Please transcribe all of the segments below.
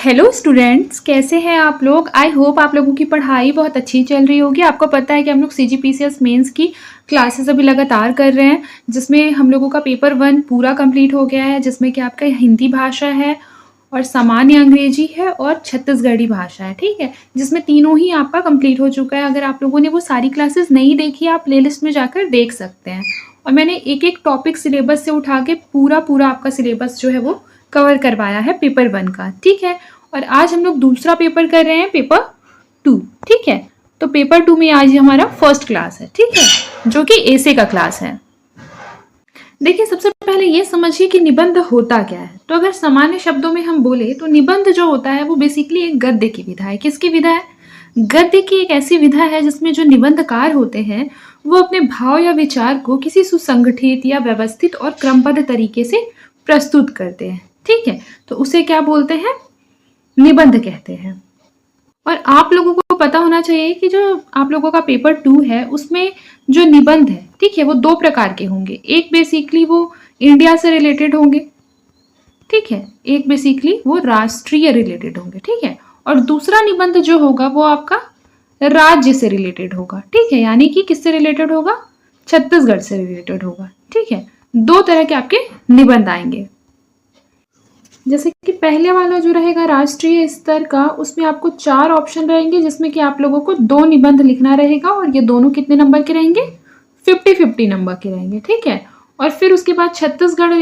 Hello students, कैसे हैं आप लोग। आई होप आप लोगों की पढ़ाई बहुत अच्छी चल रही होगी। आपको पता है कि हम लोग CGPCS मेंस की क्लासेस अभी लगातार कर रहे हैं, जिसमें हम लोगों का पेपर 1 पूरा कंप्लीट हो गया है, जिसमें कि आपका हिंदी भाषा है और सामान्य अंग्रेजी है और छत्तीसगढ़ी भाषा है। ठीक है, जिसमें तीनों ही आपका कंप्लीट हो चुका है। अगर आप लोगों ने वो सारी क्लासेस नहीं देखी, आप प्लेलिस्ट में जाकर देख सकते हैं। और मैंने एक एक टॉपिक सिलेबस से उठा के पूरा आपका सिलेबस जो है वो कवर करवाया है पेपर 1 का। ठीक है, और आज हम लोग दूसरा पेपर कर रहे हैं, पेपर 2। ठीक है, तो पेपर 2 में आज हमारा फर्स्ट क्लास है। ठीक है, जो कि एसे का क्लास है। देखिए, सबसे पहले ये समझिए कि निबंध होता क्या है। तो अगर सामान्य शब्दों में हम बोले तो निबंध जो होता है वो बेसिकली एक गद्य की विधा है। किसकी विधा है? गद्य की एक ऐसी विधा है जिसमें जो निबंधकार होते हैं वो अपने भाव या विचार को किसी सुसंगठित या व्यवस्थित और क्रमबद्ध तरीके से प्रस्तुत करते हैं। ठीक है, तो उसे क्या बोलते हैं? निबंध कहते हैं। और आप लोगों को पता होना चाहिए कि जो आप लोगों का पेपर 2 है उसमें जो निबंध है, ठीक है, वो 2 प्रकार के होंगे। एक बेसिकली वो इंडिया से रिलेटेड होंगे, ठीक है, एक बेसिकली वो राष्ट्रीय रिलेटेड होंगे। ठीक है, और दूसरा निबंध जो होगा वो आपका राज्य से रिलेटेड होगा। ठीक है, यानी कि किससे रिलेटेड होगा? छत्तीसगढ़ से रिलेटेड होगा। ठीक है, 2 तरह के आपके निबंध आएंगे। जैसे कि पहले वाला जो रहेगा राष्ट्रीय स्तर का, उसमें आपको 4 ऑप्शन रहेंगे, जिसमें कि आप लोगों को 2 निबंध लिखना रहेगा और ये दोनों कितने नंबर के रहेंगे? 50-50 नंबर के रहेंगे। ठीक है, और फिर उसके बाद छत्तीसगढ़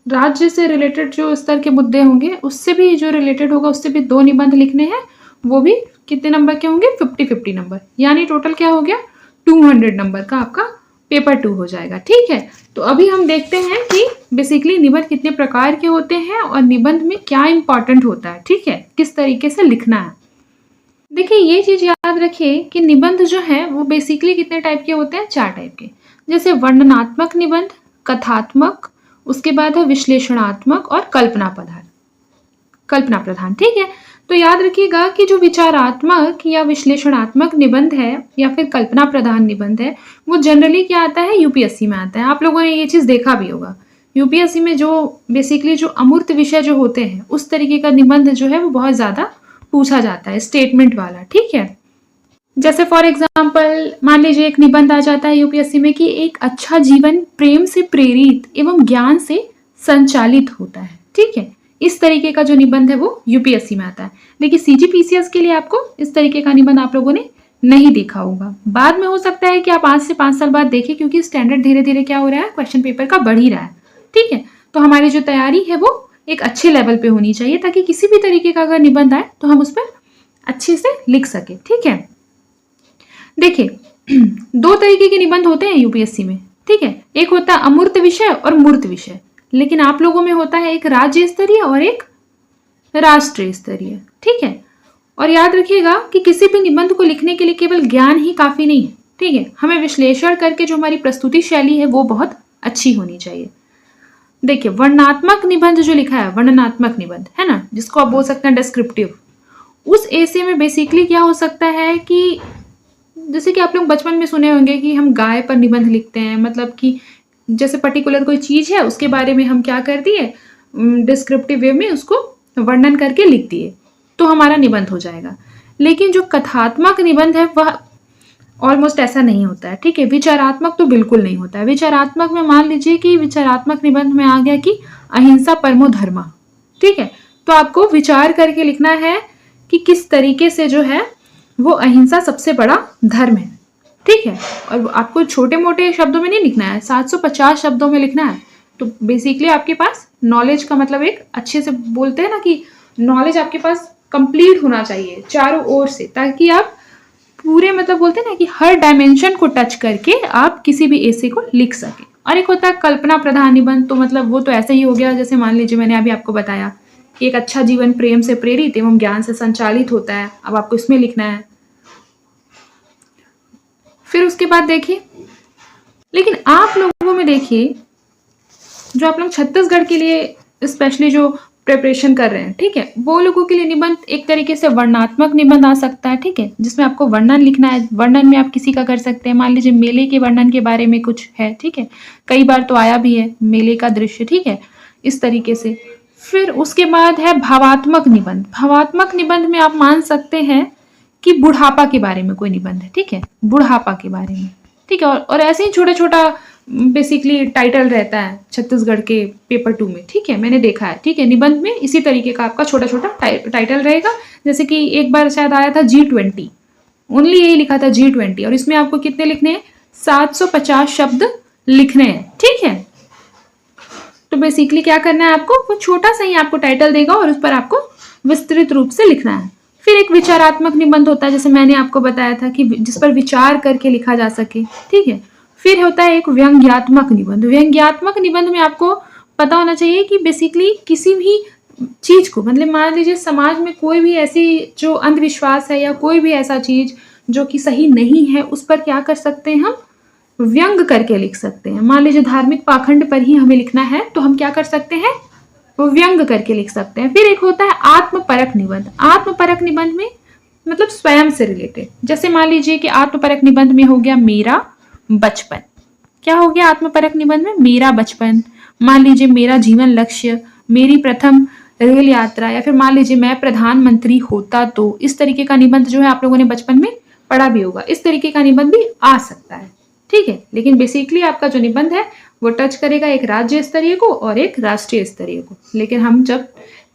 राज्य से रिलेटेड जो स्तर के मुद्दे होंगे उससे भी जो रिलेटेड होगा उससे भी 2 निबंध लिखने हैं, वो भी कितने नंबर के होंगे? 50-50 नंबर, यानी टोटल क्या हो गया? 200 नंबर का आपका पेपर 2 हो जाएगा। ठीक है, तो अभी हम देखते हैं कि बेसिकली निबंध कितने प्रकार के होते हैं और निबंध में क्या इंपॉर्टेंट होता है। ठीक है, किस तरीके से लिखना है। देखिए, ये चीज याद रखिए कि निबंध जो है वो बेसिकली कितने टाइप के होते हैं? 4 टाइप के। जैसे वर्णनात्मक निबंध, कथात्मक, उसके बाद है विश्लेषणात्मक और कल्पना प्रधान। ठीक है, तो याद रखिएगा कि जो विचारात्मक या विश्लेषणात्मक निबंध है या फिर कल्पना प्रधान निबंध है, वो जनरली क्या आता है? यूपीएससी में आता है। आप लोगों ने ये चीज देखा भी होगा। यूपीएससी में जो बेसिकली जो अमूर्त विषय जो होते हैं उस तरीके का निबंध जो है वो बहुत ज्यादा पूछा जाता है, स्टेटमेंट वाला। ठीक है, जैसे फॉर एग्जाम्पल मान लीजिए एक निबंध आ जाता है यूपीएससी में कि एक अच्छा जीवन प्रेम से प्रेरित एवं ज्ञान से संचालित होता है। ठीक है, इस तरीके का जो निबंध है वो यूपीएससी में आता है। लेकिन CGPCS के लिए आपको इस तरीके का निबंध आप लोगों ने नहीं देखा होगा। बाद में हो सकता है कि आप 5 से 5 साल बाद देखें, क्योंकि स्टैंडर्ड धीरे धीरे क्या हो रहा है? क्वेश्चन पेपर का बढ़ ही रहा है। ठीक है, तो हमारी जो तैयारी है वो एक अच्छे लेवल पे होनी चाहिए, ताकि किसी भी तरीके का अगर निबंध आए तो हम उस पर अच्छे से लिख सके। ठीक है, देखिए 2 तरीके के निबंध होते हैं यूपीएससी में। ठीक है, एक होता है अमूर्त विषय और मूर्त विषय। लेकिन आप लोगों में होता है एक राज्य स्तरीय और एक राष्ट्रीय स्तरीय। ठीक है, और याद रखिएगा कि किसी भी निबंध को लिखने के लिए केवल ज्ञान ही काफी नहीं है। ठीक है, हमें विश्लेषण करके जो हमारी प्रस्तुति शैली है वो बहुत अच्छी होनी चाहिए। देखिए, वर्णनात्मक निबंध जो लिखा है, वर्णनात्मक निबंध है ना, जिसको आप बोल सकते हैं डिस्क्रिप्टिव, उस ऐसे में बेसिकली क्या हो सकता है कि जैसे कि आप लोग बचपन में सुने होंगे कि हम गाय पर निबंध लिखते हैं। मतलब कि जैसे पर्टिकुलर कोई चीज है उसके बारे में हम क्या कर दिए, डिस्क्रिप्टिव वे में उसको वर्णन करके लिख दिए, तो हमारा निबंध हो जाएगा। लेकिन जो कथात्मक निबंध है वह ऑलमोस्ट ऐसा नहीं होता है। ठीक है, विचारात्मक तो बिल्कुल नहीं होता है। विचारात्मक में मान लीजिए कि विचारात्मक निबंध में आ गया कि अहिंसा परमो धर्म। ठीक है, तो आपको विचार करके लिखना है कि किस तरीके से जो है वो अहिंसा सबसे बड़ा धर्म है। ठीक है, और आपको छोटे मोटे शब्दों में नहीं लिखना है, 750 शब्दों में लिखना है। तो बेसिकली आपके पास नॉलेज का मतलब एक अच्छे से बोलते हैं ना कि नॉलेज आपके पास कंप्लीट होना चाहिए चारों ओर से, ताकि आप पूरे मतलब बोलते हैं ना कि हर डायमेंशन को टच करके आप किसी भी ऐसे को लिख सके। और एक होता है कल्पना प्रधान निबंध। तो मतलब वो तो ऐसे ही हो गया, जैसे मान लीजिए मैंने अभी आपको बताया कि एक अच्छा जीवन प्रेम से प्रेरित एवं ज्ञान से संचालित होता है। अब आपको इसमें लिखना है। फिर उसके बाद देखिए, लेकिन आप लोगों में देखिए जो आप लोग छत्तीसगढ़ के लिए स्पेशली जो प्रिपरेशन कर रहे हैं, ठीक है, वो लोगों के लिए निबंध एक तरीके से वर्णनात्मक निबंध आ सकता है। ठीक है, जिसमें आपको वर्णन लिखना है। वर्णन में आप किसी का कर सकते हैं, मान लीजिए मेले के वर्णन के बारे में कुछ है। ठीक है, कई बार तो आया भी है मेले का दृश्य। ठीक है, इस तरीके से फिर उसके बाद है भावात्मक निबंध। भावात्मक निबंध में आप मान सकते हैं कि बुढ़ापा के बारे में कोई निबंध है, ठीक है, बुढ़ापा के बारे में, ठीक है। और ऐसे ही छोटा छोटा बेसिकली टाइटल रहता है छत्तीसगढ़ के पेपर 2 में, ठीक है, मैंने देखा है, ठीक है। निबंध में इसी तरीके का आपका छोटा छोटा टाइटल रहेगा। जैसे कि एक बार शायद आया था G20, ओनली यही लिखा था G20, और इसमें आपको कितने लिखने हैं, 750 शब्द लिखने हैं, ठीक है। तो बेसिकली क्या करना है आपको, वो छोटा सा ही आपको टाइटल देगा और उस पर आपको विस्तृत रूप से लिखना है। फिर एक विचारात्मक निबंध होता है, जैसे मैंने आपको बताया था कि जिस पर विचार करके लिखा जा सके, ठीक है। फिर होता है एक व्यंग्यात्मक निबंध। व्यंग्यात्मक निबंध में आपको पता होना चाहिए कि बेसिकली किसी भी चीज को, मतलब मान लीजिए समाज में कोई भी ऐसी जो अंधविश्वास है या कोई भी ऐसा चीज जो कि सही नहीं है, उस पर क्या कर सकते हैं, हम व्यंग करके लिख सकते हैं। मान लीजिए धार्मिक पाखंड पर ही हमें लिखना है, तो हम क्या कर सकते हैं, वो व्यंग करके लिख सकते हैं। फिर एक होता है आत्मपरक निबंध। आत्मपरक निबंध में मतलब स्वयं से रिलेटेड, जैसे मान लीजिए कि आत्मपरक निबंध में हो गया मेरा बचपन। क्या हो गया आत्मपरक निबंध में, मेरा बचपन। मान लीजिए मेरा जीवन लक्ष्य, मेरी प्रथम रेल यात्रा, या फिर मान लीजिए मैं प्रधानमंत्री होता तो। इस तरीके का निबंध जो है आप लोगों ने बचपन में पढ़ा भी होगा, इस तरीके का निबंध भी आ सकता है, ठीक है। लेकिन बेसिकली आपका जो निबंध है वो टच करेगा एक राज्य स्तरीय को और एक राष्ट्रीय स्तरीय को। लेकिन हम जब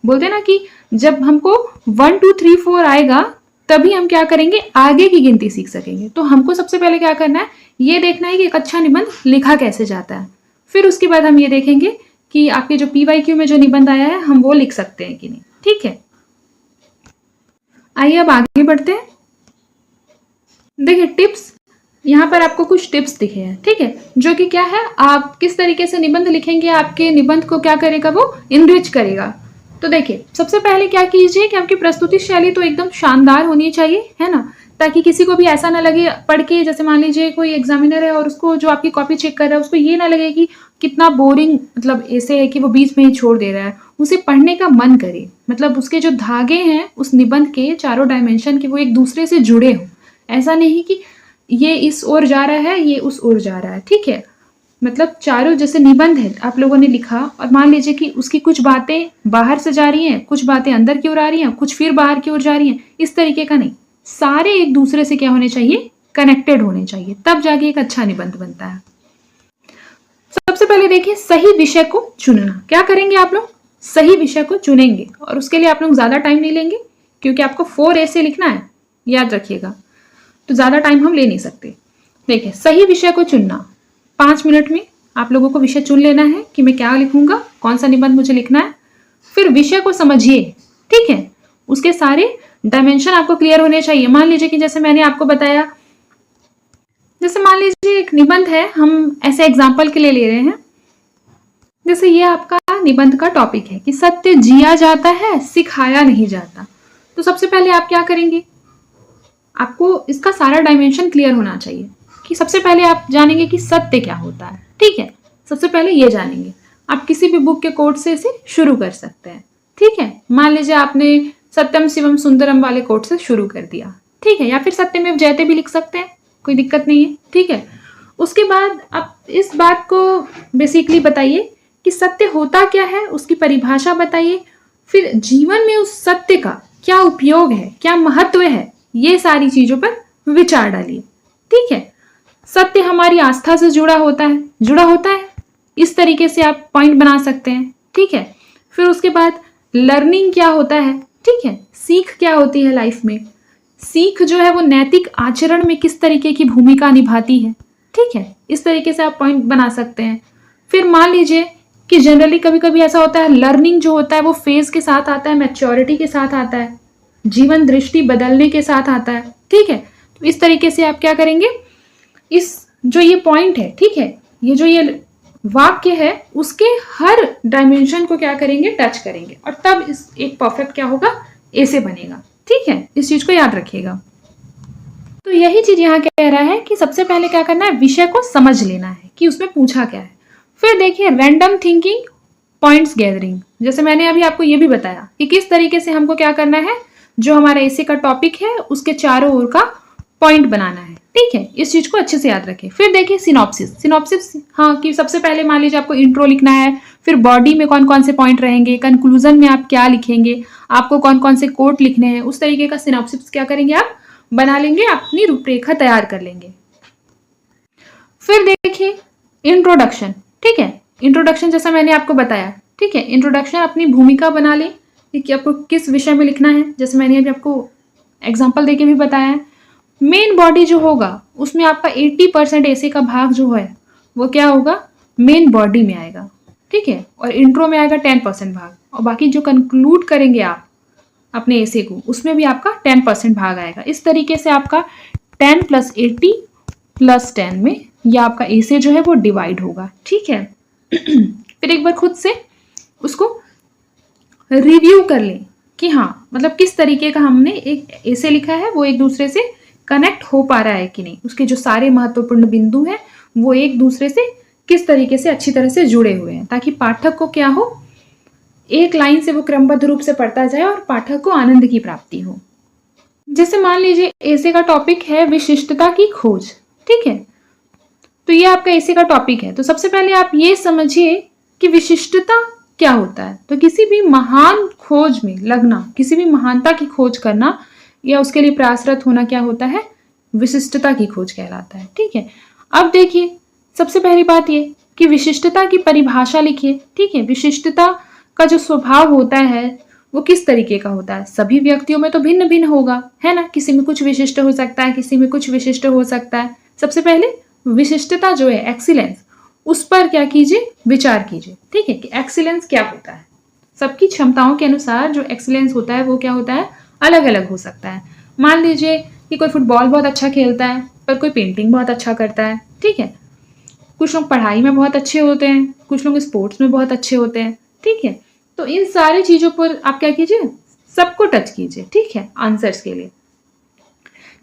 बोलते हैं ना कि जब हमको 1 2 3 4 आएगा तभी हम क्या करेंगे, आगे की गिनती सीख सकेंगे। तो हमको सबसे पहले क्या करना है, ये देखना है कि एक अच्छा निबंध लिखा कैसे जाता है। फिर उसके बाद हम ये देखेंगे कि आपके जो PYQ में जो निबंध आया है हम वो लिख सकते हैं कि नहीं, ठीक है। आइए अब आगे बढ़ते हैं। देखिए टिप्स, यहाँ पर आपको कुछ टिप्स दिखे हैं, ठीक है, जो कि क्या है, आप किस तरीके से निबंध लिखेंगे, आपके निबंध को क्या करेगा, वो इनरिच करेगा। तो देखिए सबसे पहले क्या कीजिए कि आपकी प्रस्तुति शैली तो एकदम शानदार होनी चाहिए, है ना, ताकि किसी को भी ऐसा ना लगे पढ़ के, जैसे मान लीजिए कोई एग्जामिनर है और उसको जो आपकी कॉपी चेक कर रहा है उसको ये ना लगे कि कितना बोरिंग, मतलब ऐसे है कि वो बीच में ही छोड़ दे रहा है। उसे पढ़ने का मन करे, मतलब उसके जो धागे हैं उस निबंध के चारों डायमेंशन के वो एक दूसरे से जुड़े हों। ऐसा नहीं कि ये इस ओर जा रहा है, ये उस ओर जा रहा है, ठीक है। मतलब चारों जैसे निबंध है आप लोगों ने लिखा और मान लीजिए कि उसकी कुछ बातें बाहर से जा रही हैं, कुछ बातें अंदर की ओर आ रही हैं, कुछ फिर बाहर की ओर जा रही हैं, इस तरीके का नहीं, सारे एक दूसरे से क्या होने चाहिए, कनेक्टेड होने चाहिए, तब जाके एक अच्छा निबंध बनता है। सबसे पहले देखिए सही विषय को चुनना। क्या करेंगे आप लोग, सही विषय को चुनेंगे और उसके लिए आप लोग ज्यादा टाइम नहीं लेंगे क्योंकि आपको 4 ऐसे लिखना है, याद रखिएगा, तो ज्यादा टाइम हम ले नहीं सकते। देखिए सही विषय को चुनना, 5 मिनट में आप लोगों को विषय चुन लेना है कि मैं क्या लिखूंगा, कौन सा निबंध मुझे लिखना है। फिर विषय को समझिए, ठीक है, उसके सारे डायमेंशन आपको क्लियर होने चाहिए। मान लीजिए कि जैसे मैंने आपको बताया, जैसे मान लीजिए एक निबंध है, हम ऐसे एग्जाम्पल के लिए ले रहे हैं, जैसे ये आपका निबंध का टॉपिक है कि सत्य जिया जाता है सिखाया नहीं जाता। तो सबसे पहले आप क्या करेंगे, आपको इसका सारा डायमेंशन क्लियर होना चाहिए कि सबसे पहले आप जानेंगे कि सत्य क्या होता है, ठीक है, सबसे पहले ये जानेंगे। आप किसी भी बुक के कोट से इसे शुरू कर सकते हैं, ठीक है। मान लीजिए आपने सत्यम शिवम सुंदरम वाले कोट से शुरू कर दिया, ठीक है, या फिर सत्यमेव जयते भी लिख सकते हैं, कोई दिक्कत नहीं है, ठीक है। उसके बाद आप इस बात को बेसिकली बताइए कि सत्य होता क्या है, उसकी परिभाषा बताइए। फिर जीवन में उस सत्य का क्या उपयोग है, क्या महत्व है, ये सारी चीजों पर विचार डालिए, ठीक है। सत्य हमारी आस्था से जुड़ा होता है, इस तरीके से आप पॉइंट बना सकते हैं, ठीक है। फिर उसके बाद लर्निंग क्या होता है, ठीक है, सीख क्या होती है लाइफ में, सीख जो है वो नैतिक आचरण में किस तरीके की भूमिका निभाती है, ठीक है, इस तरीके से आप पॉइंट बना सकते हैं। फिर मान लीजिए कि जनरली कभी कभी ऐसा होता है, लर्निंग जो होता है वो फेज के साथ आता है, मैच्योरिटी के साथ आता है, जीवन दृष्टि बदलने के साथ आता है, ठीक है। तो इस तरीके से आप क्या करेंगे, इस जो ये पॉइंट है, ठीक है, ये जो ये वाक्य है उसके हर डायमेंशन को क्या करेंगे, टच करेंगे, और तब इस एक परफेक्ट क्या होगा, ऐसे बनेगा, ठीक है। इस चीज को याद रखिएगा। तो यही चीज यहाँ कह रहा है कि सबसे पहले क्या करना है, विषय को समझ लेना है कि उसमें पूछा क्या है। फिर देखिए रैंडम थिंकिंग, पॉइंट्स गैदरिंग, जैसे मैंने अभी आपको ये भी बताया कि किस तरीके से हमको क्या करना है, जो हमारा एसे का टॉपिक है उसके चारों ओर का पॉइंट बनाना है, ठीक है, इस चीज को अच्छे से याद रखें। फिर देखिए सिनॉप्सिस। सिनॉप्सिस हाँ कि सबसे पहले मान लीजिए आपको इंट्रो लिखना है, फिर बॉडी में कौन कौन से पॉइंट रहेंगे, कंक्लूजन में आप क्या लिखेंगे, आपको कौन कौन से कोट लिखने हैं, उस तरीके का सिनॉप्सिस क्या करेंगे आप बना लेंगे, अपनी रूपरेखा तैयार कर लेंगे। फिर देखिए इंट्रोडक्शन। ठीक है, इंट्रोडक्शन जैसा मैंने आपको बताया, ठीक है, इंट्रोडक्शन अपनी भूमिका बना ले कि आपको किस विषय में लिखना है, जैसे मैंने अभी आपको एग्जाम्पल देके भी बताया है। मेन बॉडी जो होगा उसमें आपका 80% ऐसे का भाग जो है वो क्या होगा, मेन बॉडी में आएगा। ठीक है, और इंट्रो में आएगा 10% भाग, और बाकी जो कंक्लूड करेंगे आप अपने ऐसे को उसमें भी आपका 10% भाग आएगा। इस तरीके से आपका 10 + 80 + 10 में यह आपका ऐसे जो है वो डिवाइड होगा। ठीक है फिर एक बार खुद से उसको रिव्यू कर लें कि हाँ मतलब किस तरीके का हमने एक ऐसे लिखा है, वो एक दूसरे से कनेक्ट हो पा रहा है कि नहीं, उसके जो सारे महत्वपूर्ण बिंदु हैं वो एक दूसरे से किस तरीके से अच्छी तरह से जुड़े हुए हैं, ताकि पाठक को क्या हो, एक लाइन से वो क्रमबद्ध रूप से पढ़ता जाए और पाठक को आनंद की प्राप्ति हो। जैसे मान लीजिए ऐसे का टॉपिक है विशिष्टता की खोज। ठीक है, तो ये आपका ऐसे का टॉपिक है। तो सबसे पहले आप ये समझिए कि विशिष्टता क्या होता है। तो किसी भी महान खोज में लगना, किसी भी महानता की खोज करना या उसके लिए प्रयासरत होना क्या होता है, विशिष्टता की खोज कहलाता है। ठीक है, अब देखिए सबसे पहली बात ये कि विशिष्टता की परिभाषा लिखिए। ठीक है, विशिष्टता का जो स्वभाव होता है वो किस तरीके का होता है, सभी व्यक्तियों में तो भिन्न भिन्न होगा, है ना, किसी में कुछ विशिष्ट हो सकता है, किसी में कुछ विशिष्ट हो सकता है। सबसे पहले विशिष्टता जो है, एक्सीलेंस, उस पर क्या कीजिए, विचार कीजिए। ठीक है, कि एक्सीलेंस क्या होता है। सबकी क्षमताओं के अनुसार जो एक्सीलेंस होता है वो क्या होता है, अलग अलग हो सकता है। मान लीजिए कि कोई फुटबॉल बहुत अच्छा खेलता है पर कोई पेंटिंग बहुत अच्छा करता है। ठीक है, कुछ लोग पढ़ाई में बहुत अच्छे होते हैं, कुछ लोग स्पोर्ट्स में बहुत अच्छे होते हैं। ठीक है, तो इन सारी चीजों पर आप क्या कीजिए, सबको टच कीजिए। ठीक है, आंसर्स के लिए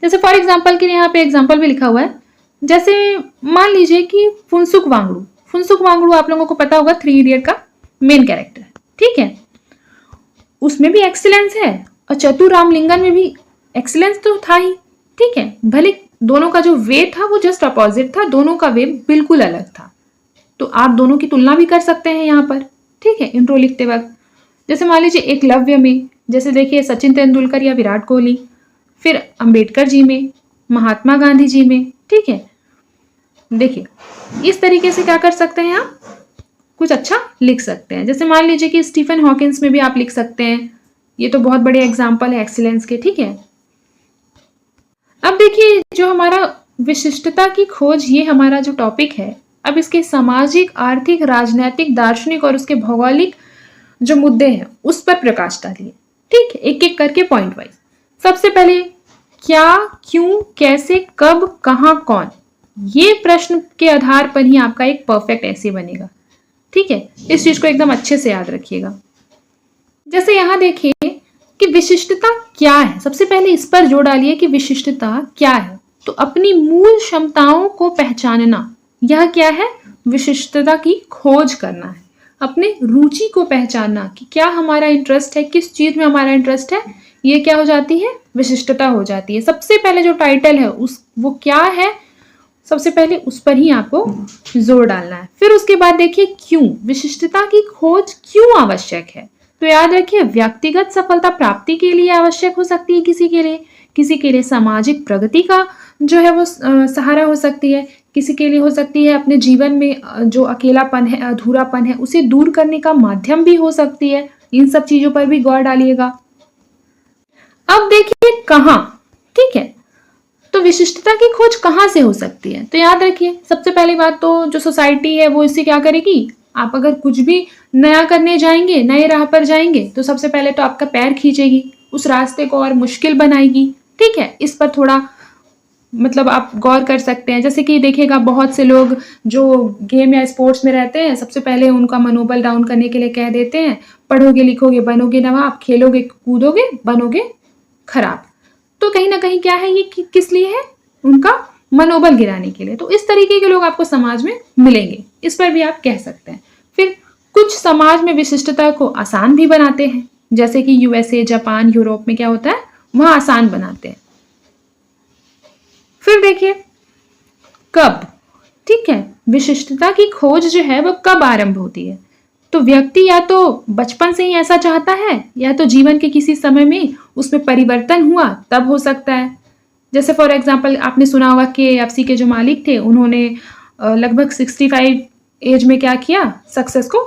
जैसे फॉर एग्जाम्पल के लिए यहाँ पे एग्जाम्पल भी लिखा हुआ है। जैसे मान लीजिए कि फुनसुक वांगडू। फुनसुक वांगडू आप लोगों को पता होगा 3 इडियट का मेन कैरेक्टर। ठीक है, उसमें भी एक्सीलेंस है और चतुर रामलिंगन में भी एक्सीलेंस तो था ही। ठीक है, भले दोनों का जो वे था वो जस्ट अपोजिट था, दोनों का वे बिल्कुल अलग था, तो आप दोनों की तुलना भी कर सकते हैं यहाँ पर। ठीक है, इंट्रो लिखते वक्त जैसे मान लीजिए एकलव्य में, जैसे देखिए सचिन तेंदुलकर या विराट कोहली, फिर अंबेडकर जी में, महात्मा गांधी जी में। ठीक है, देखिए इस तरीके से क्या कर सकते हैं, आप कुछ अच्छा लिख सकते हैं। जैसे मान लीजिए कि स्टीफन हॉकिंस में भी आप लिख सकते हैं, ये तो बहुत बड़े एग्जाम्पल है एक्सीलेंस के। ठीक है, अब देखिए जो हमारा विशिष्टता की खोज, ये हमारा जो टॉपिक है, अब इसके सामाजिक, आर्थिक, राजनैतिक, दार्शनिक और उसके भौगोलिक जो मुद्दे हैं उस पर प्रकाश डालिए। ठीक है, एक एक करके पॉइंट वाइज। सबसे पहले क्या, क्यों, कैसे, कब, कहां, कौन, ये प्रश्न के आधार पर ही आपका एक परफेक्ट ऐसे बनेगा। ठीक है, इस चीज को एकदम अच्छे से याद रखिएगा। जैसे यहां देखिए कि विशिष्टता क्या है, सबसे पहले इस पर जोर डालिए कि विशिष्टता क्या है। तो अपनी मूल क्षमताओं को पहचानना, यह क्या है, विशिष्टता की खोज करना है। अपने रुचि को पहचानना कि क्या हमारा इंटरेस्ट है, किस चीज में हमारा इंटरेस्ट है, ये क्या हो जाती है, विशिष्टता हो जाती है। सबसे पहले जो टाइटल है उस वो क्या है, सबसे पहले उस पर ही आपको जोर डालना है। फिर उसके बाद देखिए क्यों, विशिष्टता की खोज क्यों आवश्यक है। तो याद रखिए व्यक्तिगत सफलता प्राप्ति के लिए आवश्यक हो सकती है, किसी के लिए सामाजिक प्रगति का जो है वो सहारा हो सकती है, किसी के लिए हो सकती है अपने जीवन में जो अकेलापन है, अधूरापन है, उसे दूर करने का माध्यम भी हो सकती है। इन सब चीजों पर भी गौर डालिएगा। अब देखिए कहां। ठीक है, तो विशिष्टता की खोज कहां से हो सकती है। तो याद रखिए सबसे पहली बात तो जो सोसाइटी है वो इससे क्या करेगी, आप अगर कुछ भी नया करने जाएंगे, नए राह पर जाएंगे, तो सबसे पहले तो आपका पैर खींचेगी, उस रास्ते को और मुश्किल बनाएगी। ठीक है, इस पर थोड़ा मतलब आप गौर कर सकते हैं। जैसे कि देखिएगा बहुत से लोग जो गेम या स्पोर्ट्स में रहते हैं, सबसे पहले उनका मनोबल डाउन करने के लिए कह देते हैं, पढ़ोगे लिखोगे बनोगे नवाब, खेलोगे कूदोगे बनोगे खराब। तो कहीं ना कहीं क्या है, ये किस लिए है, उनका मनोबल गिराने के लिए। तो इस तरीके के लोग आपको समाज में मिलेंगे, इस पर भी आप कह सकते हैं। फिर कुछ समाज में विशिष्टता को आसान भी बनाते हैं, जैसे कि यूएसए, जापान, यूरोप में क्या होता है, वहां आसान बनाते हैं। फिर देखिए कब, ठीक है, विशिष्टता की खोज जो है वो कब आरंभ होती है? तो व्यक्ति या तो बचपन से ही ऐसा चाहता है या तो जीवन के किसी समय में उसमें परिवर्तन हुआ तब हो सकता है। जैसे फॉर एग्जांपल आपने सुना होगा KFC के जो मालिक थे उन्होंने लगभग 65 एज में क्या किया, सक्सेस को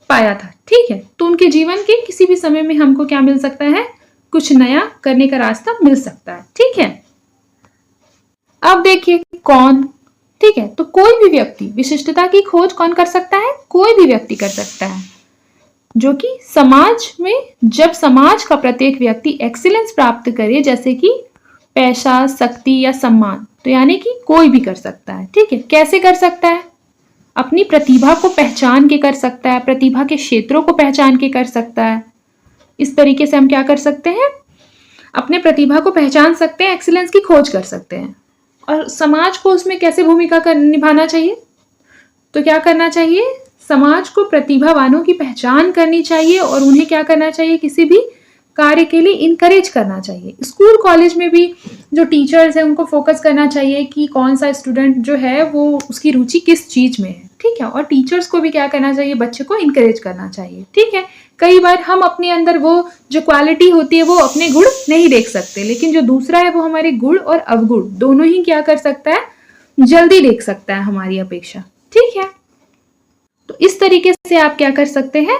पाया था, ठीक है। तो उनके जीवन के किसी भी समय में हमको क्या मिल सकता है, कुछ नया करने का रास्ता मिल सकता है, ठीक है। अब देखिए कौन, ठीक है, तो कोई भी व्यक्ति, विशिष्टता की खोज कौन कर सकता है, कोई भी व्यक्ति कर सकता है, जो कि समाज में, जब समाज का प्रत्येक व्यक्ति एक्सीलेंस प्राप्त करे, जैसे कि पैसा, शक्ति या सम्मान, तो यानी कि कोई भी कर सकता है, ठीक है। कैसे कर सकता है, अपनी प्रतिभा को पहचान के कर सकता है, प्रतिभा के क्षेत्रों को पहचान के कर सकता है। इस तरीके से हम क्या कर सकते हैं, अपने प्रतिभा को पहचान सकते हैं, एक्सीलेंस की खोज कर सकते हैं। और समाज को उसमें कैसे भूमिका निभाना चाहिए, तो क्या करना चाहिए, समाज को प्रतिभावानों की पहचान करनी चाहिए और उन्हें क्या करना चाहिए, किसी भी कार्य के लिए इनकरेज करना चाहिए। स्कूल कॉलेज में भी जो टीचर्स हैं उनको फोकस करना चाहिए कि कौन सा स्टूडेंट जो है वो उसकी रुचि किस चीज में है, ठीक है। और टीचर्स को भी क्या करना चाहिए, बच्चे को इनकरेज करना चाहिए, ठीक है। कई बार हम अपने अंदर वो जो क्वालिटी होती है वो अपने गुण नहीं देख सकते, लेकिन जो दूसरा है वो हमारे गुण और अवगुण दोनों ही क्या कर सकता है, जल्दी देख सकता है हमारी अपेक्षा, ठीक है। तो इस तरीके से आप क्या कर सकते हैं,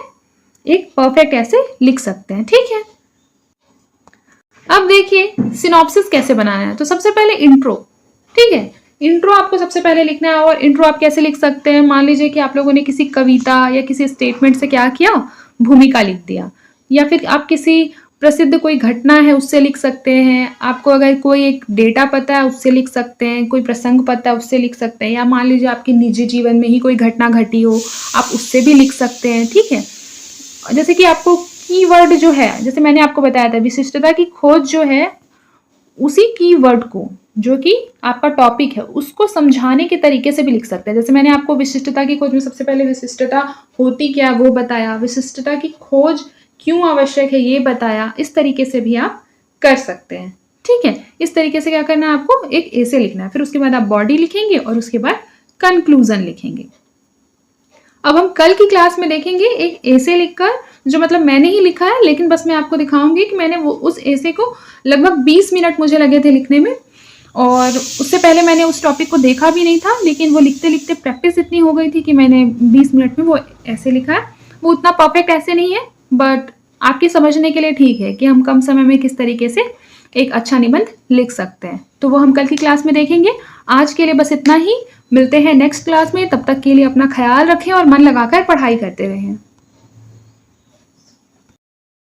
एक परफेक्ट ऐसे लिख सकते हैं, ठीक है। अब देखिए सिनॉप्सिस कैसे बनाना है। तो सबसे पहले इंट्रो, ठीक है, इंट्रो आपको सबसे पहले लिखना है। और इंट्रो आप कैसे लिख सकते हैं, मान लीजिए कि आप लोगों ने किसी कविता या किसी स्टेटमेंट से क्या किया, भूमिका लिख दिया, या फिर आप किसी प्रसिद्ध कोई घटना है उससे लिख सकते हैं। आपको अगर कोई एक डेटा पता है उससे लिख सकते हैं, कोई प्रसंग पता है उससे लिख सकते हैं, या मान लीजिए आपके निजी जीवन में ही कोई घटना घटी हो आप उससे भी लिख सकते हैं, ठीक है। जैसे कि आपको कीवर्ड जो है, जैसे मैंने आपको बताया था, विशिष्टता की खोज जो है उसी कीवर्ड को, जो कि आपका टॉपिक है, उसको समझाने के तरीके से भी लिख सकते हैं। जैसे मैंने आपको विशिष्टता की खोज में सबसे पहले विशिष्टता होती क्या वो बताया, विशिष्टता की खोज क्यों आवश्यक है ये बताया। इस तरीके से भी आप कर सकते हैं, ठीक है। इस तरीके से क्या करना है, आपको एक ऐसे लिखना है, फिर उसके बाद आप बॉडी लिखेंगे और उसके बाद कंक्लूजन लिखेंगे। अब हम कल की क्लास में देखेंगे एक ऐसे लिखकर, जो मतलब मैंने ही लिखा है, लेकिन बस मैं आपको दिखाऊंगी कि मैंने वो उस ऐसे को लगभग 20 मिनट मुझे लगे थे लिखने में, और उससे पहले मैंने उस टॉपिक को देखा भी नहीं था, लेकिन वो लिखते लिखते प्रैक्टिस इतनी हो गई थी कि मैंने 20 मिनट में वो ऐसे लिखा है। वो उतना परफेक्ट ऐसे नहीं है, बट आपके समझने के लिए ठीक है कि हम कम समय में किस तरीके से एक अच्छा निबंध लिख सकते हैं। तो वो हम कल की क्लास में देखेंगे। आज के लिए बस इतना ही, मिलते हैं नेक्स्ट क्लास में। तब तक के लिए अपना ख्याल रखें और मन लगाकर पढ़ाई करते रहें।